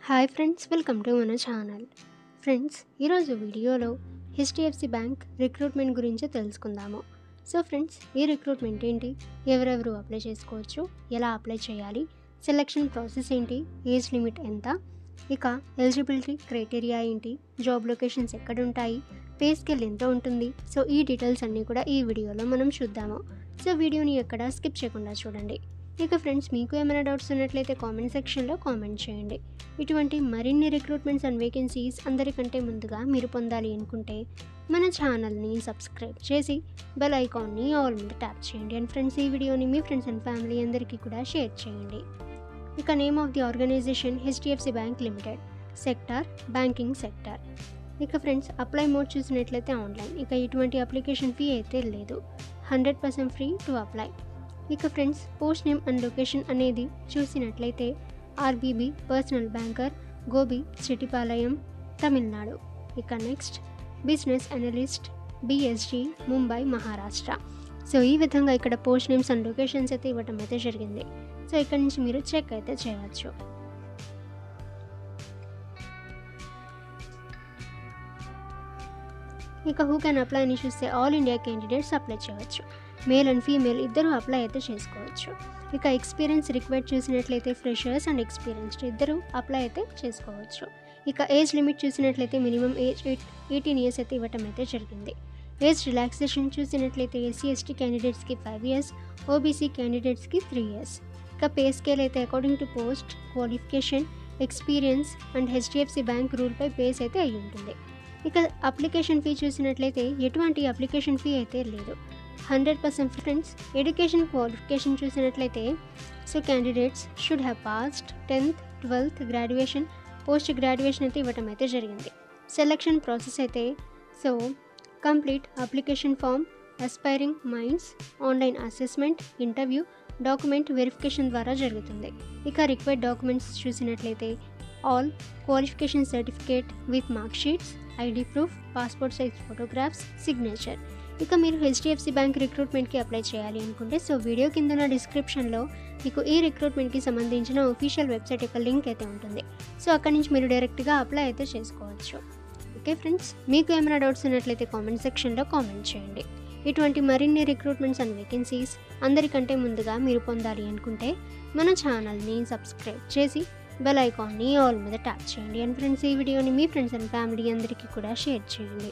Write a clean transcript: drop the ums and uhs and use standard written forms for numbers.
Hi friends, welcome to మన channel. Friends, ఈరోజు వీడియోలో హెచ్డిఎఫ్సి బ్యాంక్ రిక్రూట్మెంట్ గురించి తెలుసుకుందాము. సో ఫ్రెండ్స్, ఈ రిక్రూట్మెంట్ ఏంటి, ఎవరెవరు అప్లై చేసుకోవచ్చు, ఎలా అప్లై చేయాలి, సెలెక్షన్ ప్రాసెస్ ఏంటి, ఏజ్ లిమిట్ ఎంత, ఇక ఎలిజిబిలిటీ క్రైటీరియా ఏంటి, జాబ్ లొకేషన్స్ ఎక్కడుంటాయి, పే స్కేల్ ఎంత ఉంటుంది. సో ఈ డీటెయిల్స్ అన్నీ కూడా ఈ వీడియోలో మనం చూద్దాము. సో వీడియోని ఎక్కడ స్కిప్ చేయకుండా చూడండి. ఇక ఫ్రెండ్స్, మీకు ఏమైనా డౌట్స్ ఉన్నట్లయితే కామెంట్ సెక్షన్లో కామెంట్ చేయండి. ఇటువంటి మరిన్ని రిక్రూట్మెంట్స్ అండ్ వేకెన్సీస్ అందరికంటే ముందుగా మీరు పొందాలి అనుకుంటే మన ఛానల్ని సబ్స్క్రైబ్ చేసి బెల్ ఐకాన్ని ఆల్ మీద ట్యాప్ చేయండి. అండ్ ఫ్రెండ్స్, ఈ వీడియోని మీ ఫ్రెండ్స్ అండ్ ఫ్యామిలీ అందరికీ కూడా షేర్ చేయండి. ఇక name of the organization HDFC bank limited, sector banking sector. ఇక ఫ్రెండ్స్, అప్లై మోడ్ చూసినట్లయితే ఆన్లైన్. ఇక ఇటువంటి అప్లికేషన్ ఫీ అయితే లేదు, 100% ఫ్రీ టు అప్లై. ఇక friends, post name and location అనేది చూసినట్లయితే ఆర్బీబీ పర్సనల్ బ్యాంకర్, గోబి సిటీపాలయం, తమిళనాడు. ఇక next, business analyst, BSG, Mumbai, Maharashtra. So ఈ విధంగా ఇక్కడ పోస్ట్ నేమ్స్ అండ్ లొకేషన్స్ అయితే ఇవ్వటం అయితే జరిగింది. సో ఇక్కడ నుంచి మీరు చెక్ అయితే చేయవచ్చు. ఇక హూ కెన్ అప్లై అని చూస్తే ఆల్ ఇండియా క్యాండిడేట్స్ అప్లై చేయవచ్చు. మేల్ అండ్ ఫీమేల్ ఇద్దరు అప్లై అయితే చేసుకోవచ్చు. ఇక ఎక్స్పీరియన్స్ రిక్వైర్డ్ చూసినట్లయితే ఫ్రెషర్స్ అండ్ ఎక్స్పీరియన్స్డ్ ఇద్దరు అప్లై అయితే చేసుకోవచ్చు. ఇక ఏజ్ లిమిట్ చూసినట్లయితే మినిమం ఏజ్ 18 ఇయర్స్ అయితే ఇవ్వటం అయితే జరిగింది. ఏజ్ రిలాక్సేషన్ చూసినట్లయితే ఎస్సీ ఎస్టీ క్యాండిడేట్స్కి 5 ఇయర్స్, ఓబీసీ క్యాండిడేట్స్కి 3 ఇయర్స్. ఇక పే స్కేల్ అయితే according to post, qualification, experience and HDFC bank రూల్పై బేస్ అయితే అయి ఉంటుంది. ఇక అప్లికేషన్ ఫీ చూసినట్లయితే ఎటువంటి అప్లికేషన్ ఫీ అయితే లేదు, 100% ఫ్రెండ్స్. ఎడ్యుకేషన్ క్వాలిఫికేషన్ చూసినట్లయితే so candidates should have passed 10th, 12th graduation, post graduation అయితే ఇవ్వటం అయితే జరిగింది. సెలెక్షన్ ప్రాసెస్ అయితే so complete application form, aspiring minds, online assessment, interview, document verification ద్వారా జరుగుతుంది. ఇక రిక్వైర్డ్ డాక్యుమెంట్స్ చూసినట్లయితే all qualification certificate with mark sheets, ID proof, passport size photographs, signature. ఇక మీరు హెచ్డిఎఫ్సి బ్యాంక్ రిక్రూట్మెంట్కి అప్లై చేయాలి అనుకుంటే సో వీడియో కింద ఉన్న డిస్క్రిప్షన్లో మీకు ఈ రిక్రూట్మెంట్కి సంబంధించిన ఒఫీషియల్ వెబ్సైట్ యొక్క లింక్ అయితే ఉంటుంది. సో అక్కడి నుంచి మీరు డైరెక్ట్గా అప్లై అయితే చేసుకోవచ్చు. ఓకే ఫ్రెండ్స్, మీకు ఏమైనా డౌట్స్ ఉన్నట్లయితే కామెంట్ సెక్షన్లో కామెంట్ చేయండి. ఇటువంటి మరిన్ని రిక్రూట్మెంట్స్ అండ్ వేకెన్సీస్ అందరికంటే ముందుగా మీరు పొందాలి అనుకుంటే మన ఛానల్ని సబ్స్క్రైబ్ చేసి బెల్ ఐకాన్ని ఆల్ మీద ట్యాప్ చేయండి. అండ్ ఫ్రెండ్స్, ఈ వీడియోని మీ ఫ్రెండ్స్ అండ్ ఫ్యామిలీ అందరికీ కూడా షేర్ చేయండి.